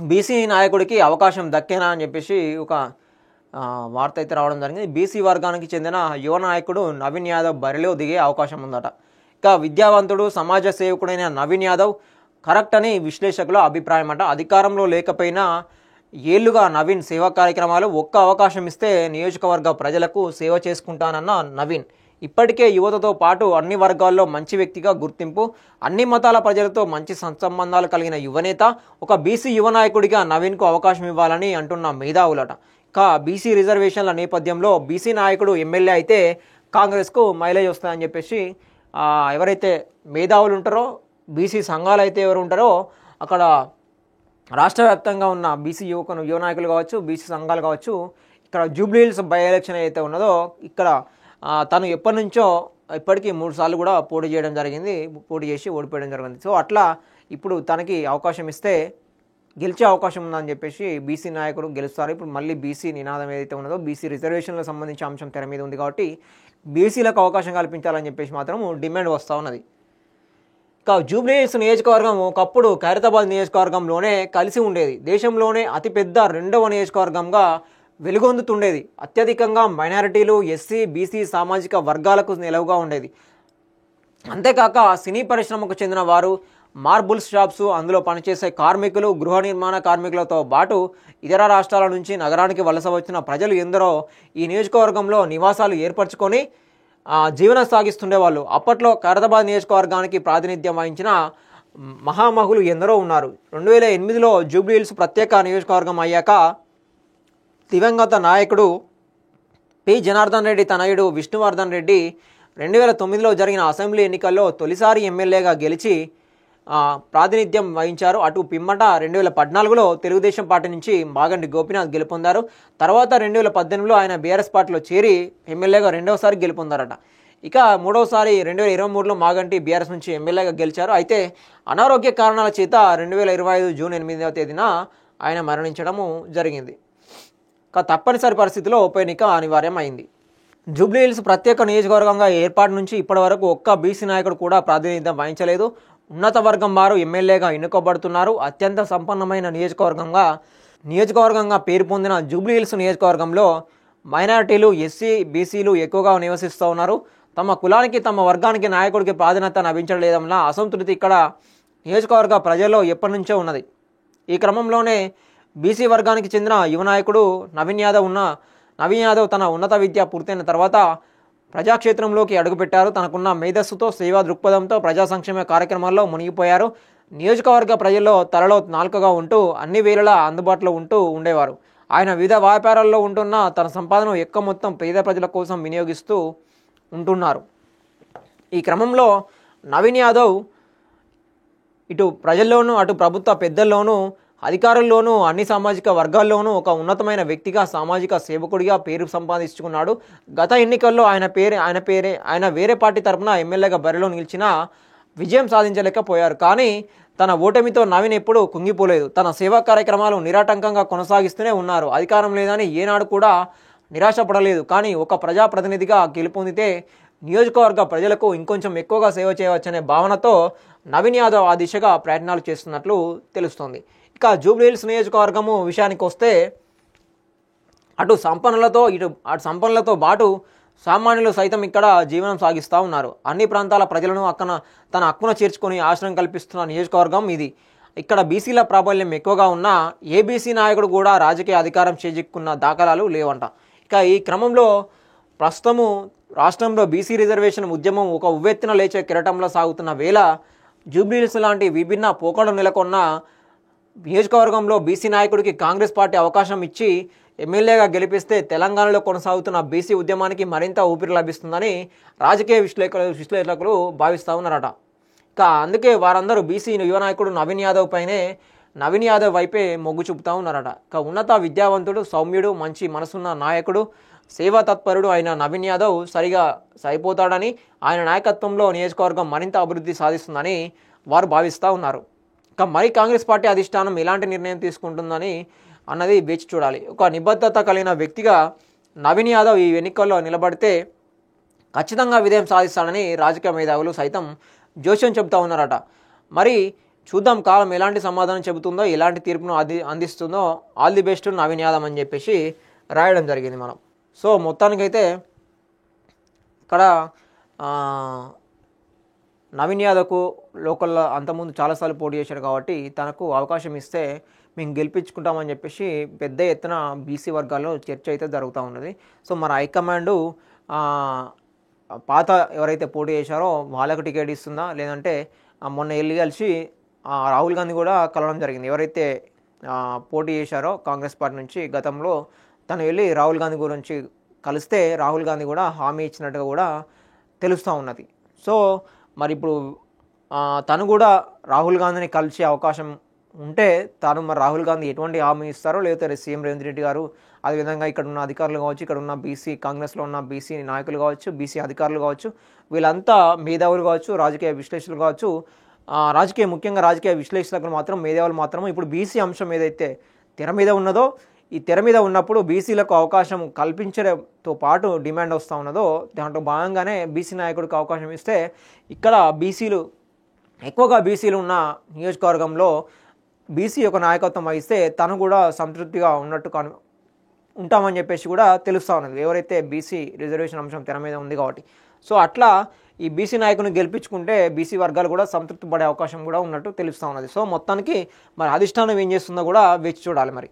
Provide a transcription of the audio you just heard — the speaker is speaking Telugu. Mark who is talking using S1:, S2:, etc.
S1: బీసీ నాయకుడికి అవకాశం దక్కేనా అని చెప్పేసి ఒక వార్త అయితే రావడం జరిగింది. బీసీ వర్గానికి చెందిన యువ నాయకుడు నవీన్ యాదవ్ బరిలో దిగే అవకాశం ఉందట. ఇక విద్యావంతుడు సమాజ సేవకుడైన నవీన్ యాదవ్ కరెక్ట్ అని విశ్లేషకుల అభిప్రాయం అట. అధికారంలో లేకపోయినా ఏళ్లుగా నవీన్ సేవా కార్యక్రమాలు, ఒక్క అవకాశం ఇస్తే నియోజకవర్గ ప్రజలకు సేవ చేసుకుంటానన్న నవీన్ ఇప్పటికే యువతతో పాటు అన్ని వర్గాల్లో మంచి వ్యక్తిగా గుర్తింపు, అన్ని మతాల ప్రజలతో మంచి సత్సంబంధాలు కలిగిన యువనేత, ఒక బీసీ యువ నాయకుడిగా నవీన్కు అవకాశం ఇవ్వాలని అంటున్న మేధావులట. ఇక బీసీ రిజర్వేషన్ల నేపథ్యంలో బీసీ నాయకుడు ఎమ్మెల్యే అయితే కాంగ్రెస్కు మైలేజ్ వస్తాయని చెప్పేసి ఎవరైతే మేధావులు ఉంటారో, బీసీ సంఘాలు అయితే ఎవరు ఉంటారో అక్కడ రాష్ట్ర వ్యాప్తంగా ఉన్న బీసీ యువ నాయకులు కావచ్చు, బీసీ సంఘాలు కావచ్చు, ఇక్కడ జూబ్లీ హిల్స్ బై ఎలక్షన్ అయితే ఉన్నదో ఇక్కడ తను ఎప్పటి నుంచో ఇప్పటికీ 3 సార్లు కూడా పోటీ చేసి ఓడిపోయడం జరిగింది. సో అట్లా ఇప్పుడు తనకి అవకాశం ఇస్తే గెలిచే అవకాశం ఉందని చెప్పేసి బీసీ నాయకుడు గెలుస్తారు. ఇప్పుడు మళ్ళీ బీసీ నినాదం ఏదైతే ఉన్నదో బీసీ రిజర్వేషన్లకు సంబంధించిన అంశం తెర మీద ఉంది కాబట్టి బీసీలకు అవకాశం కల్పించాలని చెప్పేసి మాత్రం డిమాండ్ వస్తూ ఉన్నది. ఇక జూబ్లీ హిల్స్ నియోజకవర్గం ఒకప్పుడు ఖైరతాబాద్ నియోజకవర్గంలోనే కలిసి ఉండేది. దేశంలోనే అతిపెద్ద 2వ నియోజకవర్గంగా వెలుగొందుతుండేది. అత్యధికంగా మైనారిటీలు, ఎస్సీ, బీసీ సామాజిక వర్గాలకు నిలవుగా ఉండేది. అంతేకాక సినీ పరిశ్రమకు చెందిన వారు, మార్బుల్స్ షాప్స్, అందులో పనిచేసే కార్మికులు, గృహ నిర్మాణ కార్మికులతో పాటు ఇతర రాష్ట్రాల నుంచి నగరానికి వలస వచ్చిన ప్రజలు ఎందరో ఈ నియోజకవర్గంలో నివాసాలు ఏర్పరచుకొని జీవనం సాగిస్తుండేవాళ్ళు. అప్పట్లో ఖైరతాబాద్ నియోజకవర్గానికి ప్రాతినిధ్యం వహించిన మహామహులు ఎందరో ఉన్నారు. 2008లో జూబ్లీ హిల్స్ ప్రత్యేక నియోజకవర్గం అయ్యాక దివంగత నాయకుడు పి జనార్దన్ రెడ్డి తనయుడు విష్ణువర్ధన్ రెడ్డి 2009లో జరిగిన అసెంబ్లీ ఎన్నికల్లో తొలిసారి ఎమ్మెల్యేగా గెలిచి ప్రాతినిధ్యం వహించారు. అటు పిమ్మట 2014లో తెలుగుదేశం పార్టీ నుంచి మాగంటి గోపీనాథ్ గెలుపొందారు. తర్వాత 2018లో ఆయన బీఆర్ఎస్ పార్టీలో చేరి ఎమ్మెల్యేగా 2వసారి గెలుపొందారట. ఇక 3వసారి 2023లో మాగంటి బీఆర్ఎస్ నుంచి ఎమ్మెల్యేగా గెలిచారు. అయితే అనారోగ్య కారణాల చేత 2025 జూన్ 8వ తేదీన ఆయన మరణించడము జరిగింది. తప్పనిసరి పరిస్థితిలో ఉప ఎన్నిక అనివార్యం అయింది. జూబ్లీ హిల్స్ ప్రత్యేక నియోజకవర్గంగా ఏర్పాటు నుంచి ఇప్పటి వరకు ఒక్క బీసీ నాయకుడు కూడా ప్రాతినిధ్యం వహించలేదు. ఉన్నత వర్గం వారు ఎమ్మెల్యేగా ఎన్నుకోబడుతున్నారు. అత్యంత సంపన్నమైన నియోజకవర్గంగా పేరు పొందిన జూబ్లీ హిల్స్ నియోజకవర్గంలో మైనారిటీలు, ఎస్సీ, బీసీలు ఎక్కువగా నివసిస్తూ ఉన్నారు. తమ కులానికి, తమ వర్గానికి నాయకుడికి ప్రాధాన్యత లభించలేదన్న అసంతృప్తి ఇక్కడ నియోజకవర్గ ప్రజల్లో ఎప్పటి నుంచో ఉన్నది. ఈ క్రమంలోనే బీసీ వర్గానికి చెందిన యువ నాయకుడు నవీన్ యాదవ్ తన ఉన్నత విద్య పూర్తయిన తర్వాత ప్రజాక్షేత్రంలోకి అడుగుపెట్టారు. తనకున్న మేధస్సుతో, సేవా దృక్పథంతో ప్రజా సంక్షేమ కార్యక్రమాల్లో మునిగిపోయారు. నియోజకవర్గ ప్రజల్లో తలలో నాలుకగా ఉంటూ అన్ని వేళలా అందుబాటులో ఉండేవారు. ఆయన వివిధ వ్యాపారాల్లో ఉంటున్న తన సంపాదన ఎక్కువ మొత్తం పేద ప్రజల కోసం వినియోగిస్తూ ఉంటున్నారు. ఈ క్రమంలో నవీన్ యాదవ్ ఇటు ప్రజల్లోనూ, అటు ప్రభుత్వ పెద్దల్లోనూ, అధికారుల్లోనూ, అన్ని సామాజిక వర్గాల్లోనూ ఒక ఉన్నతమైన వ్యక్తిగా, సామాజిక సేవకుడిగా పేరు సంపాదించుకున్నాడు. గత ఎన్నికల్లో ఆయన వేరే పార్టీ తరఫున ఎమ్మెల్యేగా బరిలో నిలిచినా విజయం సాధించలేకపోయారు. కానీ తన ఓటమితో నవీన్ ఎప్పుడూ కుంగిపోలేదు. తన సేవా కార్యక్రమాలు నిరాటంకంగా కొనసాగిస్తూనే ఉన్నారు. అధికారం లేదని ఏనాడు కూడా నిరాశపడలేదు. కానీ ఒక ప్రజాప్రతినిధిగా గెలుపొందితే నియోజకవర్గ ప్రజలకు ఇంకొంచెం ఎక్కువగా సేవ చేయవచ్చనే భావనతో నవీన్ యాదవ్ ఆ దిశగా ప్రయత్నాలు చేస్తున్నట్లు తెలుస్తోంది. ఇక జూబ్లీ హిల్స్ నియోజకవర్గము విషయానికి వస్తే అటు సంపన్నులతో పాటు సామాన్యులు సైతం ఇక్కడ జీవనం సాగిస్తూ ఉన్నారు. అన్ని ప్రాంతాల ప్రజలను తన హక్కున చేర్చుకొని ఆశ్రయం కల్పిస్తున్న నియోజకవర్గం ఇది. ఇక్కడ బీసీల ప్రాబల్యం ఎక్కువగా ఉన్నా ఏ బీసీ నాయకుడు కూడా రాజకీయ అధికారం చేజిక్కున్న దాఖలాలు లేవంట. ఇక ఈ క్రమంలో ప్రస్తుతము రాష్ట్రంలో బీసీ రిజర్వేషన్ ఉద్యమం ఒక ఉవ్వెత్తున లేచే కిరటంలో సాగుతున్న వేళ జూబ్లీ హిల్స్ లాంటి విభిన్న పోకడలు నెలకొన్న నియోజకవర్గంలో బీసీ నాయకుడికి కాంగ్రెస్ పార్టీ అవకాశం ఇచ్చి ఎమ్మెల్యేగా గెలిపిస్తే తెలంగాణలో కొనసాగుతున్న బీసీ ఉద్యమానికి మరింత ఊపిరి లభిస్తుందని రాజకీయ విశ్లేషకులు భావిస్తూ ఉన్నారట. ఇక అందుకే వారందరూ బీసీ యువ నాయకుడు నవీన్ యాదవ్ వైపే మొగ్గు చూపుతూ ఉన్నారట. ఇక ఉన్నత విద్యావంతుడు, సౌమ్యుడు, మంచి మనసున్న నాయకుడు, సేవా తత్పరుడు అయిన నవీన్ యాదవ్ సరిపోతాడని, ఆయన నాయకత్వంలో నియోజకవర్గం మరింత అభివృద్ధి సాధిస్తుందని వారు భావిస్తూ ఉన్నారు. ఇక మరి కాంగ్రెస్ పార్టీ అధిష్టానం ఎలాంటి నిర్ణయం తీసుకుంటుందని అన్నది వేచి చూడాలి. ఒక నిబద్ధత కలిగిన వ్యక్తిగా నవీన్ యాదవ్ ఈ ఎన్నికల్లో నిలబడితే ఖచ్చితంగా విజయం సాధిస్తాడని రాజకీయ మేధావులు సైతం జోస్యం చెబుతూ ఉన్నారట. మరి చూద్దాం కాలం ఎలాంటి సమాధానం చెబుతుందో, ఎలాంటి తీర్పును అందిస్తుందో. All the best Naveen Yadav అని చెప్పేసి రాయడం జరిగింది మనం. సో మొత్తానికైతే ఇక్కడ నవీన్ యాదవ్కు లోకల్లో అంతకుముందు చాలాసార్లు పోటీ చేశాడు కాబట్టి తనకు అవకాశం ఇస్తే మేము గెలిపించుకుంటామని చెప్పేసి పెద్ద ఎత్తున బీసీ వర్గాల్లో చర్చ అయితే జరుగుతూ ఉన్నది. సో మరి హైకమాండు పాత ఎవరైతే పోటీ చేశారో వాళ్ళకు టికెట్ ఇస్తుందా, లేదంటే మొన్న వెళ్ళి కలిసి రాహుల్ గాంధీ కూడా కలవడం జరిగింది. ఎవరైతే పోటీ చేశారో కాంగ్రెస్ పార్టీ నుంచి గతంలో తను వెళ్ళి రాహుల్ గాంధీ గురించి కలిస్తే రాహుల్ గాంధీ కూడా హామీ ఇచ్చినట్టుగా కూడా తెలుస్తూ ఉన్నది. సో మరి ఇప్పుడు తను కూడా రాహుల్ గాంధీని కలిసే అవకాశం ఉంటే తాను మరి రాహుల్ గాంధీ ఎటువంటి హామీ ఇస్తారో, లేకపోతే సీఎం రేవంత్ రెడ్డి గారు, అదేవిధంగా ఇక్కడ ఉన్న అధికారులు కావచ్చు, ఇక్కడ ఉన్న బీసీ కాంగ్రెస్లో ఉన్న బీసీ నాయకులు కావచ్చు, బీసీ అధికారులు కావచ్చు, వీళ్ళంతా మేధావులు కావచ్చు, రాజకీయ విశ్లేషకులు కావచ్చు, ముఖ్యంగా రాజకీయ విశ్లేషకులు మాత్రం మేధావులు మాత్రం ఇప్పుడు బీసీ అంశం ఏదైతే తెర మీద ఉన్నదో, ఈ తెర మీద ఉన్నప్పుడు బీసీలకు అవకాశం కల్పించడంతో పాటు డిమాండ్ వస్తూ ఉన్నదో దాంట్లో భాగంగానే బీసీ నాయకుడికి అవకాశం ఇస్తే ఇక్కడ ఎక్కువగా బీసీలు ఉన్న నియోజకవర్గంలో బీసీ యొక్క నాయకత్వం వహిస్తే తను కూడా సంతృప్తిగా ఉన్నట్టు ఉంటామని చెప్పేసి కూడా తెలుస్తూ ఉన్నది, ఎవరైతే బీసీ రిజర్వేషన్ అంశం తెర మీద ఉంది కాబట్టి. సో అట్లా ఈ బీసీ నాయకుని గెలిపించుకుంటే బీసీ వర్గాలు కూడా సంతృప్తి పడే అవకాశం కూడా ఉన్నట్టు తెలుస్తూ ఉన్నది. సో మొత్తానికి మరి అధిష్టానం ఏం చేస్తుందో కూడా వేచి చూడాలి మరి.